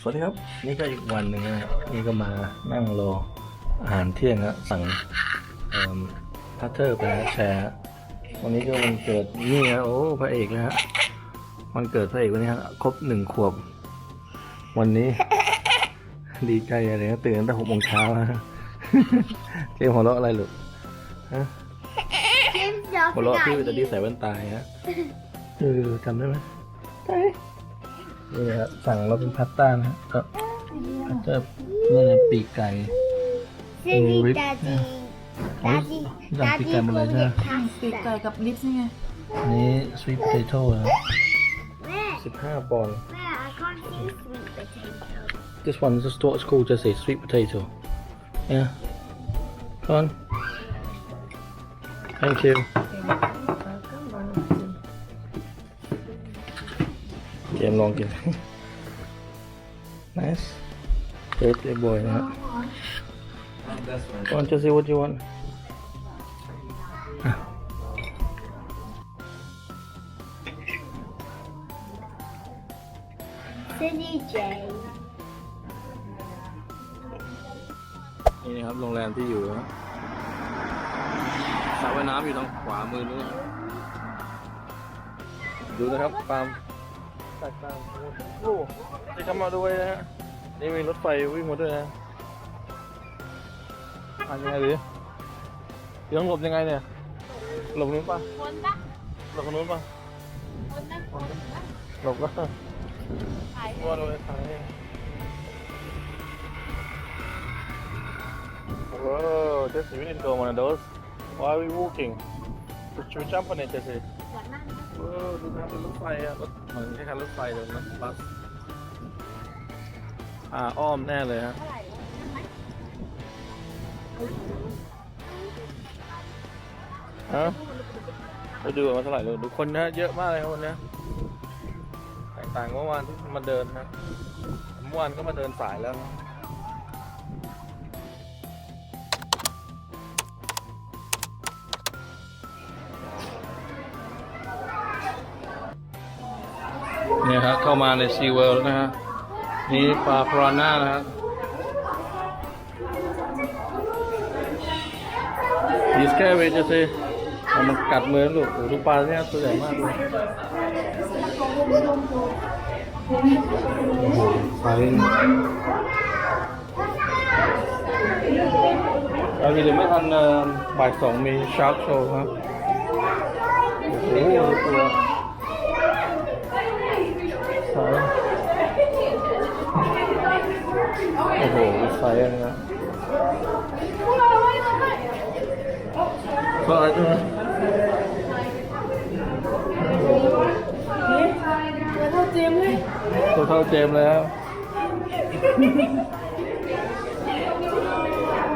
สวัสดีครับนี่ก็อีกวันหนึ่งนะนี่ก็มานั่งรออาหารเที่ยงนะสั่งพัตเตอร์ไปนะแชร์วันนี้ก็วันเกิดนี่นะโอ้พระเอกนะฮะวันเกิดพระเอกวันนี้ฮะครบ1 ขวบวันนี้ ดีใจอะไรนะตื่นตั้งแต่6 โมงเช้านะเจมหัวเราะอะไรลูกฮะหัวเราะที่จะดีใส่แว่นตาฮะจำได้ไหมนี่ครับสั่งเราเป็นพาสต้านะก็พัตเตอร์นี่นะปีกไก่ริบนะสั่งปีกไก่มาเลยใช่ไหมปีกไก่กับลิปนี่ไงนี่สวีทโพเตโต้นะ15 ปอนด์ This one is what it's called Jessi sweet potato yeah come on thank you เกมลองกิน nice birthday boy นะฮะ want to see what you want Jessi&James นี่นะครับโรงแรมที่อยู่นะสระว่ายน้ำอยู่ทางขวามือนู้นดูนะครับตามโอ้จะเข้ามาด้วยนะฮะนี่มีรถไฟวิ่งมาด้วยนะยังไงดิต้องหลบยังไงเนี่ยหลบนู้นปะหลบนู้นปะหลบก็ว่าโดนถ่ายWhoa, Jessi, we need to go on one of those. Why are we walking? Should we jump on it, Jessi? Whoa, ดูนะเป็นรถไฟอะรถเหมือนคล้ายๆรถไฟเลยนะบัสอ้อมแน่เลยฮะไปดูมาเท่าไหร่เลยดูคนนะเยอะมากเลยครับวันนี้แตกต่างเมื่อวานที่มาเดินนะเมื่อวานก็มาเดินสายแล้วเนี่ยครับเข้ามาในซีเวิลด์นะฮะนี่ปลาพราน่านะฮะดิสแกเวจะสิมันกัดมือลูกดูปลาเนี่ยตัวใหญ่มากเลยโอ้โหไฟเรามีหรือไม่ทันบ่าย 2มีชาร์กโชว์ครับโอ้โหตัวโอ้โหไฟอะไรนะก็อะไรตัวเท่าเจมเลยตัวเท่าเจมแล้ว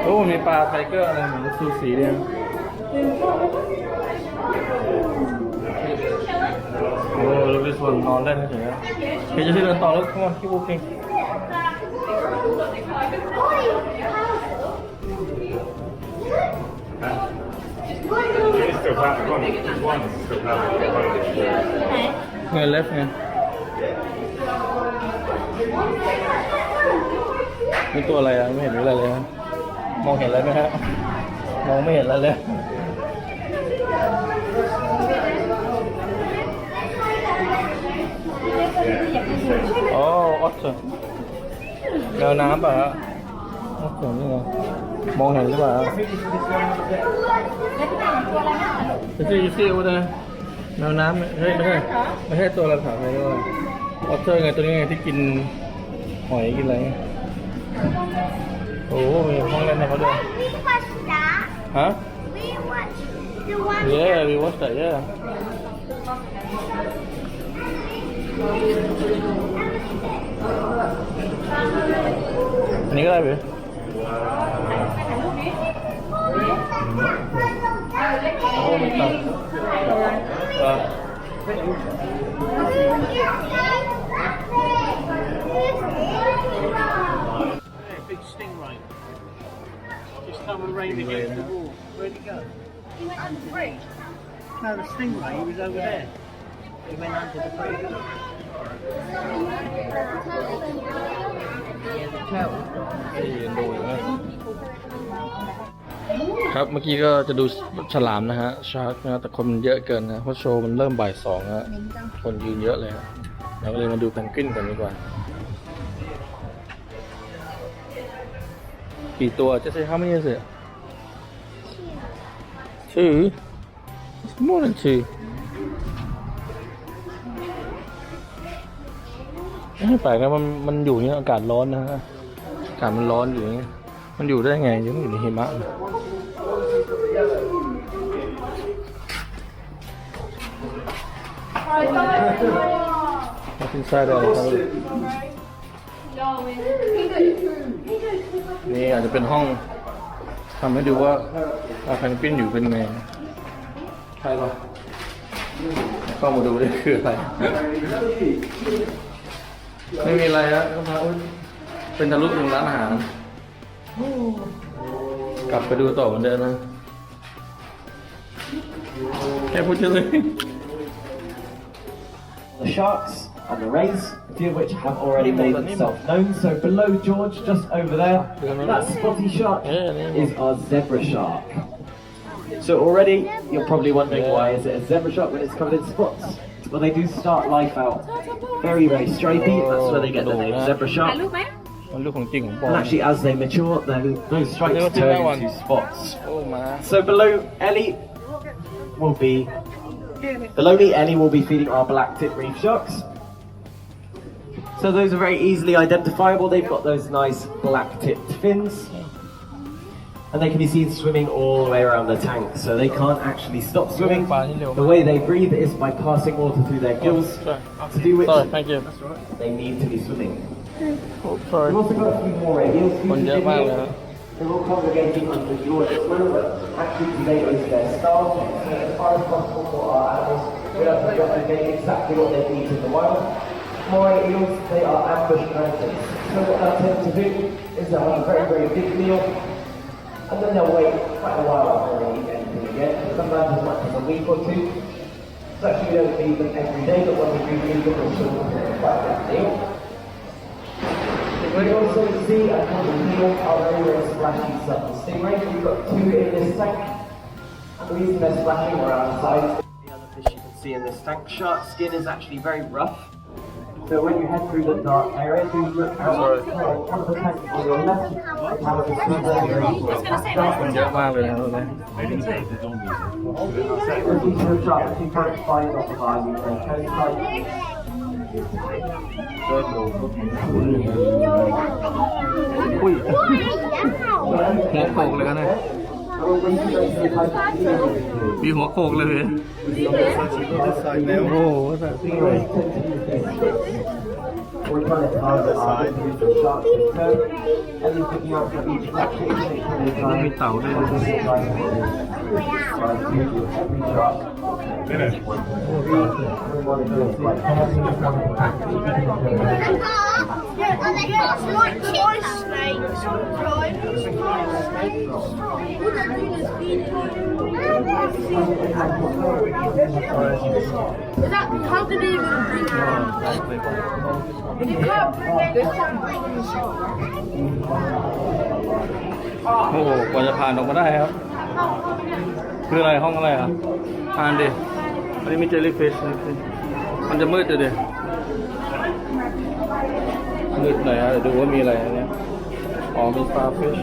โอ้มีปลาไทเกอร์อะไรเหมือนซูสีเนี่ยโอ้ลูกดิสวันนอนเล่นเฉยๆเฮ้ยจะที่เดินต่อแล้วcome on keep walkingไงเล็บไงนี่ตัวอะไรอ่ะไม่เห็นอะไรเลยฮะมองเห็นอะไรไหมฮะมองไม่เห็นอะไรเลยโอ้ออสเตอร์แมวน้ำป่ะฮะออสเตอร์นี่ไงมองเห็นหรือเปล่าซี่ว่าเลยแมวน้ำเฮ้ยไม่ใช่ตัวอะไรถามเลยว่าออสเตอร์ไงตัวนี้ไงที่กินหอยกินอะไรโอ้มีห้องเล่นให้เขาด้วยฮะYeah we watched that yeah อันนี้ก็ได้ไหมโอ้ไม่ตัดBig stingray. Just come and rain against the wall. Where'd he go? He went under the bridge. No, the stingray, he was over there. He went under the bridge. ที่ยืนดูอยู่นะครับเมื่อกี้ก็จะดูฉลามนะฮะชาร์กนะแต่คนมันเยอะเกินนะเพราะโชว์มันเริ่มบ่ายสองแล้วคนยืนเยอะเลยนะเราก็เลยมาดูเพนกวินกันดีกว่ากี่ตัวจะใช้ how many is it two more than two ไม่แปลกนะมันอยู่นี่อากาศร้อนนะฮะอากาศมันร้อนอยู่นี่มันอยู่ได้ไงยังอยู่ในหิมะมาทิ้งใส่ได้เลยครับนี่อาจจะเป็นห้องทำให้ดูว่าเพนกวินอยู่เป็นไงใช่ป่ะเข้ามาดูได้คืออะไรไม่มีอะไรฮะก็พาเป็นทะลุถึงร้านอาหารกลับไปดูต่อเหมือนเดิมนะแค่พูดเฉย The sharks and the rays, a few of which have already made themselves known. So below George, just over there, that spotty shark is our zebra shark. So already, you're probably wondering why is it a zebra shark when it's covered in spots? Well, they do start life out very, very stripy. That's where they get the name zebra shark. มันลูกของจริงของปลอ And ม actually, as they mature, those stripes turn into spots. โอ้มา So below Ellie will be below me, Ellie will be feeding our black tip reef sharks. So those are very easily identifiable. They've got those nice black tipped fins. And they can be seen swimming all the way around the tank. So they can't actually stop swimming. The way they breathe is by passing water through their gills. To do which Sorry, thank you. they need to be swimming. Oh, sorry. We've also got a few more eels. คนเยอะมากเลยนะ They're all congregating under George's roof. Actually, today is their start. So as far as possible for our animals, we have to replicate exactly what they eat in the wild. Moray eels, they are ambush predators. So what they'll tend to do is they'll have a very, very big meal, and then they'll wait quite a while before they eat anything again. Sometimes as much as a week or two. So actually, we don't feed them every day, but when we do feed them, we'll still get quite a big meal. We also see a couple of here are very, very splashy subtle stingrays. We've got two in this tank. And the reason they're splashing around the sides, the other fish you can see in this tank, shark skin is actually very rough. So when you head through the dark area, do look out one of the tanks on your left, one of the two very, very คนเยอะมากเลยนะตรงนี้ sharks you can't find off of our UK coastline. อุ้ยหัวโขกเลยกันนะมีหัวโขกเลยโอ้โหสัตว์ที่เลย We're trying to target our individual sharks in turn, and you're picking up from each tactic. มีเต่าด้วย Every shark. How did they even bring it out? You can't bring it out. โอ้โหกว่าจะผ่านออกมาได้ครับคืออะไรห้องอะไรอ่ะอ่านดิอันนี้มีเจลลี่ฟิชมันจะมืดเลยมืดหน่อยฮะเดี๋ยวดูว่ามีอะไรเนี่ยอ๋อมีสตาร์ฟิช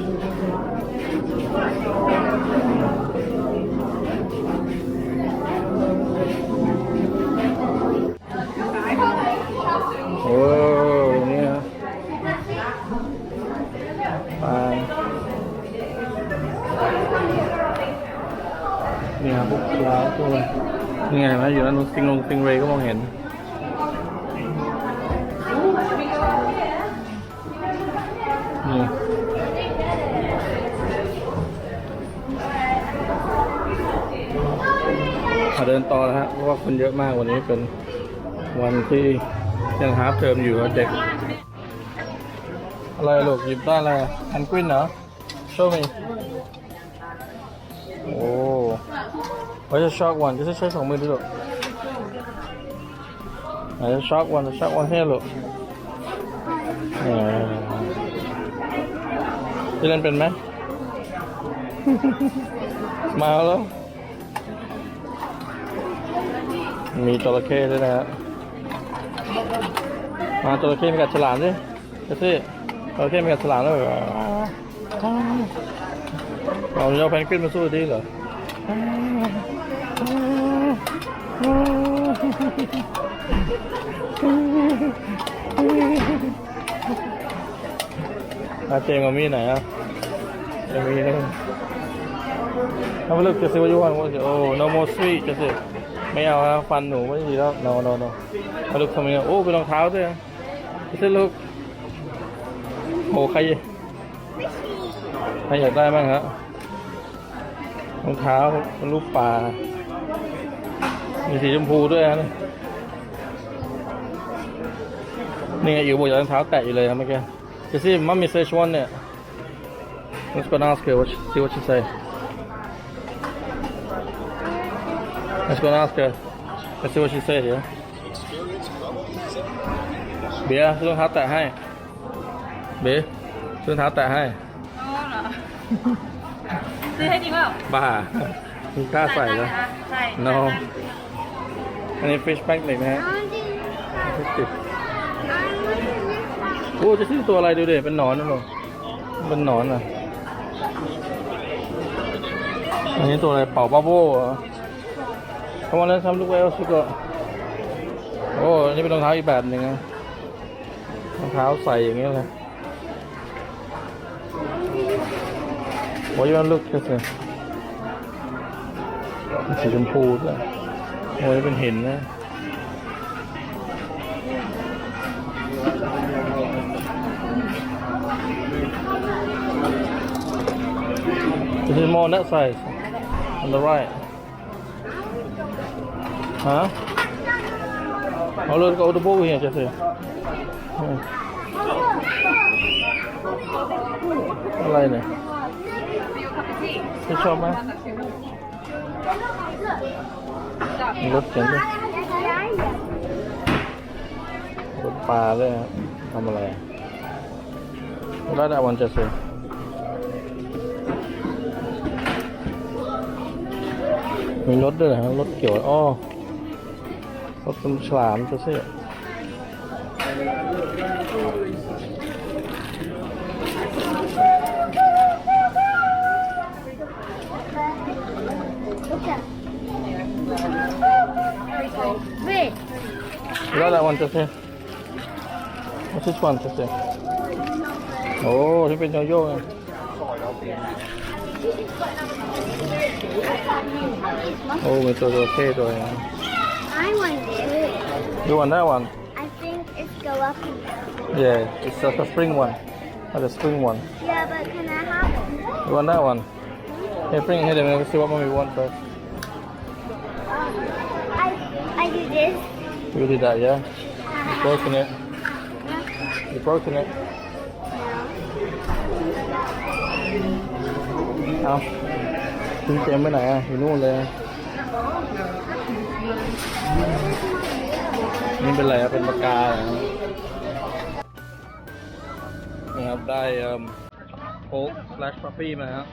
โอ้เนี่ยปลานี่ครับพวกปลาตัวนี่ไงนะอยู่ด้านนู้นซิงเรย์ก็มองเห็นนี่เดินต่อนะฮะเพราะว่าคนเยอะมากวันนี้เป็นวันที่ยังฮาล์ฟเทอมอยู่เด็กอะไรลูกหยิบได้อะไรแพนกวินเหรอโชว์มีโอ้ว่าจะช็อกวันจะใช้สองมือดิลูกไหนจะช็อกวันให้ลูก พี่เล่นเป็นไหม มาแล้ว มีจระเข้ด้วยนะฮะมาจระเข้มีกัดฉลามดิเจสซี่จระเข้มีกัดฉลามแล้วเหรอเอาแพนกวินมาสู้ดีเหรอเจมกับมี่ไหนอ่ะเจมมี่นะถ้ามาเลือกจะซื้อว่ายุ่งโอ้ no more sweet จะซื้อไม่เอานะฟันหนูไม่ดีแล้ว no no no มาลูกทำไมโอ้เป็นรองเท้าด้วยจะซื้อลูกโอ้ใครอยากได้บ้างฮะรองเท้าเป็นรูปปลามีสีชมพูด้วยนะนี่ไงอยู่บนรองเท้าแตะอยู่เลยครับเมื่อกี้จะซื้อมัมมี่เซชวันเนี่ย let's go ask her see what she say let's go ask her let's see what she say here เบียร์ซื้อรองเท้าแตะให้เบียร์ซื้อรองเท้าแตะให้ซื้อให้จริงเปล่าบ้ามีกล้าใส่แล้ว ใส่ no อันนี้ fish bag เหล็กนะฮะติดโอ้จะซื้อตัวอะไรดูดิเป็นหนอนนะหนูเป็นหนอนอ่ะอันนี้ตัวอะไรเป่าบับเบิ้ลเหรอเขาวันนั้นทำลูกแววสุดก็โอ้อันนี้เป็นรองเท้าอีกแบบหนึ่งนะรองเท้าใส่อย่างเงี้ยเลยโอ้ยมันลุกแค่สิสีชมพูด้วยโอ้ยเป็นหินนะThis is more that size on the right. Huh? Oh, look, go the ball here, Jesse. What is it? ชอบไหมรถเจ๋งเลยรถปลาด้วยครับทำอะไรได้แต่วันจะซื้อมีรถด้วยนะรถเกี่ยวอ้อรถเป็นฉลามจะซื้อWait. that one just here. What's this one just here? โอ้ที่เป็นโยกๆโอ้มีตัวเท่ตัวนี้ I want this. You want that one? I think it's go up and down. Yeah, it's like a spring one. Like a spring one. Yeah, but can I have it? You want that one? Hey, bring it here. Then let's see what mommy wants first. I do this. You did that, yeah? You've broken it. You've broken it. เอาคุณเจมไปไหนอ่ะอยู่นู่นเลยนี่เป็นอะไรครับเป็นปากกาเหรอนี่ครับได้โค้ก/พัฟฟี่มาครับ